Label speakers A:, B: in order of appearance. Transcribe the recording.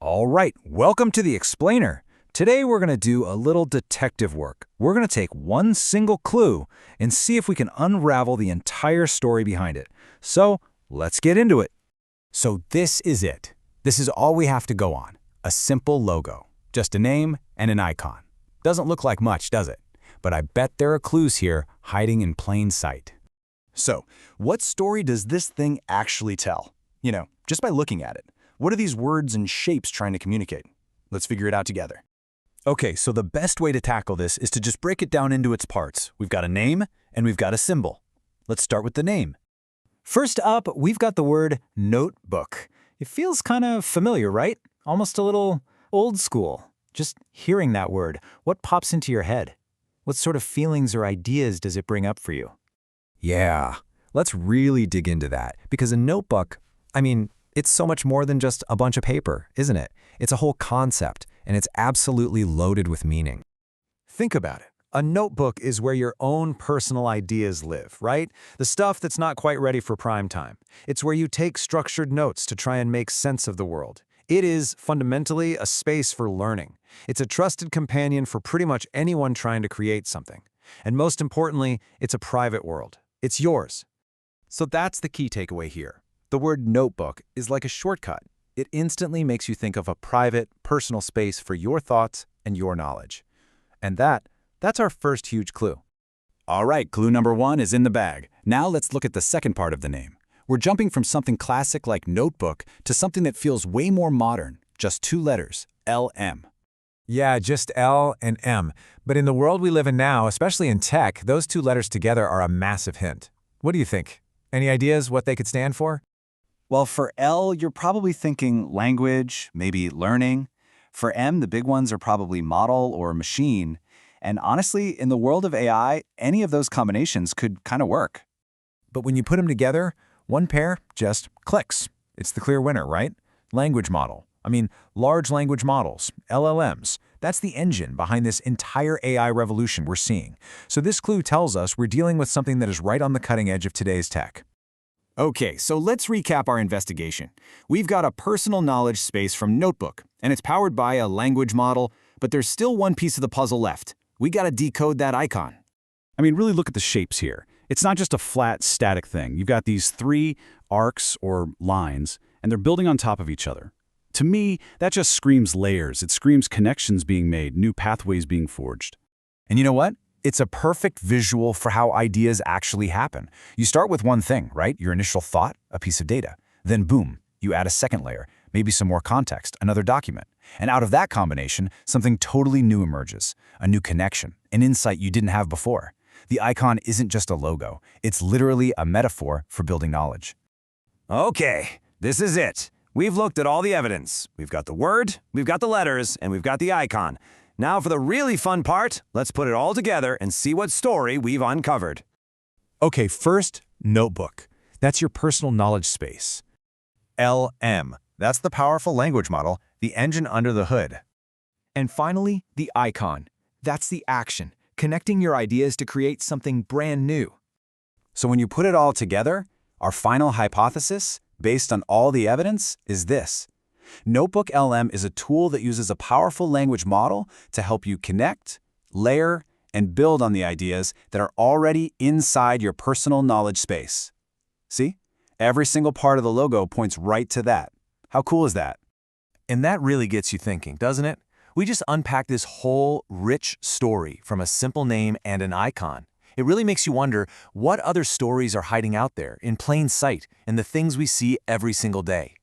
A: All right, welcome to the Explainer. Today we're going to do a little detective work. We're going to take one single clue and see if we can unravel the entire story behind it. So, let's get into it.
B: So this is it. This is all we have to go on. A simple logo. Just a name and an icon. Doesn't look like much, does it? But I bet there are clues here hiding in plain sight.
C: So, what story does this thing actually tell? Just by looking at it. What are these words and shapes trying to communicate? Let's figure it out together.
A: Okay, so the best way to tackle this is to just break it down into its parts. We've got a name and we've got a symbol. Let's start with the name. First up, we've got the word notebook. It feels kind of familiar, right? Almost a little old school. Just hearing that word, what pops into your head? What sort of feelings or ideas does it bring up for you?
B: Yeah, let's really dig into that. Because a notebook, it's so much more than just a bunch of paper, isn't it? It's a whole concept, and it's absolutely loaded with meaning.
A: Think about it. A notebook is where your own personal ideas live, right? The stuff that's not quite ready for prime time. It's where you take structured notes to try and make sense of the world. It is, fundamentally, a space for learning. It's a trusted companion for pretty much anyone trying to create something. And most importantly, it's a private world. It's yours.
D: So that's the key takeaway here. The word notebook is like a shortcut. It instantly makes you think of a private, personal space for your thoughts and your knowledge. And that's our first huge clue.
C: All right, clue number 1 is in the bag. Now let's look at the second part of the name. We're jumping from something classic like notebook to something that feels way more modern. Just 2 letters, LM.
B: Yeah, just L and M. But in the world we live in now, especially in tech, those 2 letters together are a massive hint. What do you think? Any ideas what they could stand for?
C: Well, for L, you're probably thinking language, maybe learning. For M, the big ones are probably model or machine. And honestly, in the world of AI, any of those combinations could kind of work.
B: But when you put them together, one pair just clicks. It's the clear winner, right? Language model. Large language models, LLMs. That's the engine behind this entire AI revolution we're seeing. So this clue tells us we're dealing with something that is right on the cutting edge of today's tech.
C: Okay, so let's recap our investigation. We've got a personal knowledge space from Notebook, and it's powered by a language model, but there's still one piece of the puzzle left. We gotta decode that icon.
E: Really look at the shapes here. It's not just a flat, static thing. You've got these 3 arcs or lines, and they're building on top of each other. To me, that just screams layers. It screams connections being made, new pathways being forged.
B: And you know what? It's a perfect visual for how ideas actually happen. You start with one thing, right? Your initial thought, a piece of data. Then boom, you add a second layer, maybe some more context, another document. And out of that combination, something totally new emerges. A new connection, an insight you didn't have before. The icon isn't just a logo. It's literally a metaphor for building knowledge.
F: Okay, this is it. We've looked at all the evidence. We've got the word, we've got the letters, and we've got the icon. Now for the really fun part, let's put it all together and see what story we've uncovered.
B: Okay, first, notebook. That's your personal knowledge space.
C: LM. That's the powerful language model, the engine under the hood.
G: And finally, the icon. That's the action, connecting your ideas to create something brand new.
C: So when you put it all together, our final hypothesis, based on all the evidence, is this. Notebook LM is a tool that uses a powerful language model to help you connect, layer, and build on the ideas that are already inside your personal knowledge space. See? Every single part of the logo points right to that. How cool is that?
D: And that really gets you thinking, doesn't it? We just unpacked this whole rich story from a simple name and an icon. It really makes you wonder what other stories are hiding out there in plain sight in the things we see every single day.